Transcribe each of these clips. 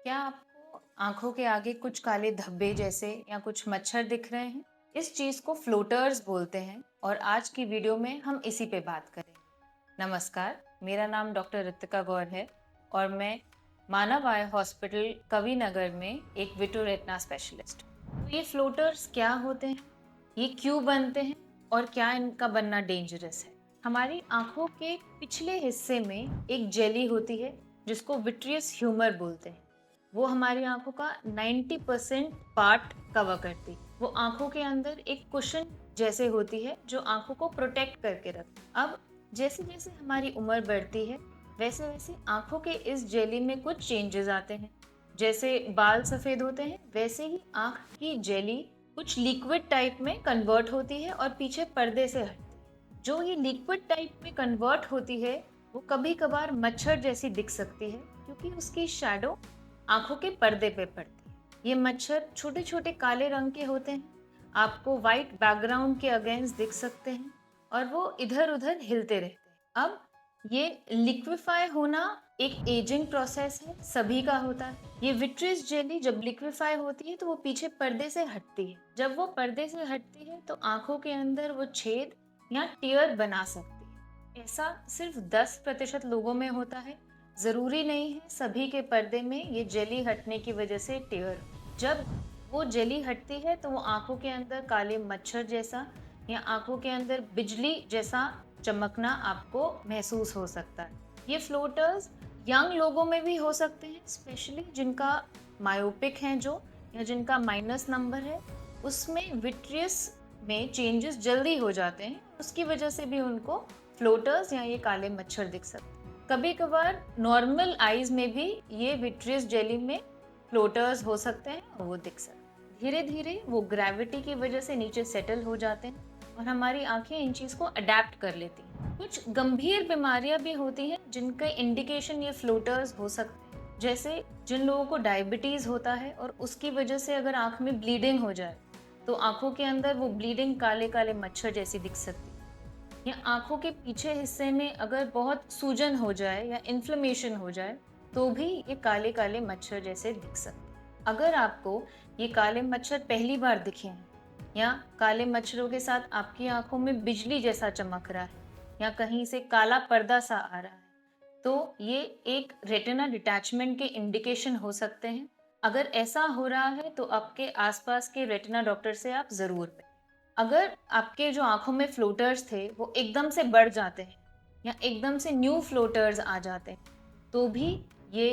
क्या आपको आंखों के आगे कुछ काले धब्बे जैसे या कुछ मच्छर दिख रहे हैं? इस चीज को फ्लोटर्स बोलते हैं और आज की वीडियो में हम इसी पे बात करेंगे। नमस्कार, मेरा नाम डॉक्टर रितिका गौर है और मैं मानव आई हॉस्पिटल कवि नगर में एक विट्रो रेटिना स्पेशलिस्ट। तो ये फ्लोटर्स क्या होते हैं, ये क्यों बनते हैं और क्या इनका बनना डेंजरस है? हमारी आंखों के पिछले हिस्से में एक जेली होती है जिसको विट्रियस ह्यूमर बोलते हैं। वो हमारी आंखों का 90% पार्ट कवर करती है। वो आंखों के अंदर एक कुशन जैसे होती है जो आंखों को प्रोटेक्ट करके रखती है। अब जैसे जैसे हमारी उम्र बढ़ती है वैसे वैसे आंखों के इस जेली में कुछ चेंजेस आते हैं। जैसे बाल सफेद होते हैं वैसे ही आंख की जेली कुछ लिक्विड टाइप में कन्वर्ट होती है और पीछे पर्दे से हटती है। जो ये लिक्विड टाइप में कन्वर्ट होती है वो कभी कभार मच्छर जैसी दिख सकती है क्योंकि उसकी शैडो आंखों के पर्दे पे पड़ती है। ये मच्छर छोटे छोटे काले रंग के होते हैं, आपको वाइट बैकग्राउंड के अगेंस्ट दिख सकते हैं और वो इधर उधर हिलते रहते हैं। अब ये लिक्विफाई होना एक एजिंग प्रोसेस है, सभी का होता है। ये विट्रियस जेली जब लिक्विफाई होती है तो वो पीछे पर्दे से हटती है। जब वो पर्दे से हटती है तो आंखों के अंदर वो छेद या टीयर बना सकती है। ऐसा सिर्फ 10% लोगों में होता है। जरूरी नहीं है सभी के पर्दे में ये जेली हटने की वजह से टेयर। जब वो जेली हटती है तो वो आंखों के अंदर काले मच्छर जैसा या आंखों के अंदर बिजली जैसा चमकना आपको महसूस हो सकता है। ये फ्लोटर्स यंग लोगों में भी हो सकते हैं, स्पेशली जिनका मायोपिक है जो या जिनका माइनस नंबर है, उसमें विट्रियस में चेंजेस जल्दी हो जाते हैं। उसकी वजह से भी उनको फ्लोटर्स या ये काले मच्छर दिख सकते हैं। कभी कभार नॉर्मल आईज में भी ये विट्रियस जेली में फ्लोटर्स हो सकते हैं और वो दिख सकते हैं। धीरे धीरे वो ग्रेविटी की वजह से नीचे सेटल हो जाते हैं और हमारी आंखें इन चीज को अडेप्ट कर लेती हैं। कुछ गंभीर बीमारियां भी होती हैं जिनका इंडिकेशन ये फ्लोटर्स हो सकते हैं। जैसे जिन लोगों को डायबिटीज होता है और उसकी वजह से अगर आंख में ब्लीडिंग हो जाए तो आंखों के अंदर वो ब्लीडिंग काले काले मच्छर जैसी दिख सकती है। या आंखों के पीछे हिस्से में अगर बहुत सूजन हो जाए या इन्फ्लेमेशन हो जाए तो भी ये काले काले मच्छर जैसे दिख सकते हैं। अगर आपको ये काले मच्छर पहली बार दिखे हैं या काले मच्छरों के साथ आपकी आंखों में बिजली जैसा चमक रहा है या कहीं से काला पर्दा सा आ रहा है तो ये एक रेटिना डिटैचमेंट के इंडिकेशन हो सकते हैं। अगर ऐसा हो रहा है तो आपके आसपास के रेटिना डॉक्टर से आप जरूर मिलें। अगर आपके जो आंखों में फ्लोटर्स थे वो एकदम से बढ़ जाते हैं या एकदम से न्यू फ्लोटर्स आ जाते हैं तो भी ये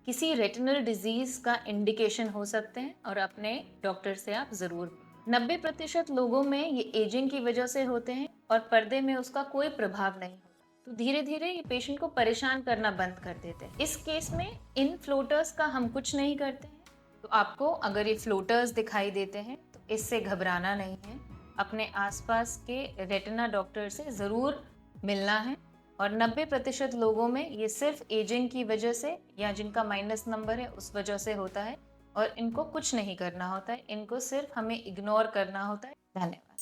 किसी रेटिनल डिजीज का इंडिकेशन हो सकते हैं और अपने डॉक्टर से आप जरूर। 90% लोगों में ये एजिंग की वजह से होते हैं और पर्दे में उसका कोई प्रभाव नहीं होता, तो धीरे धीरे ये पेशेंट को परेशान करना बंद कर देते हैं। इस केस में इन फ्लोटर्स का हम कुछ नहीं करते हैं। तो आपको अगर ये फ्लोटर्स दिखाई देते हैं तो इससे घबराना नहीं है, अपने आसपास के रेटिना डॉक्टर से ज़रूर मिलना है। और 90% लोगों में ये सिर्फ एजिंग की वजह से या जिनका माइनस नंबर है उस वजह से होता है और इनको कुछ नहीं करना होता है, इनको सिर्फ हमें इग्नोर करना होता है। धन्यवाद।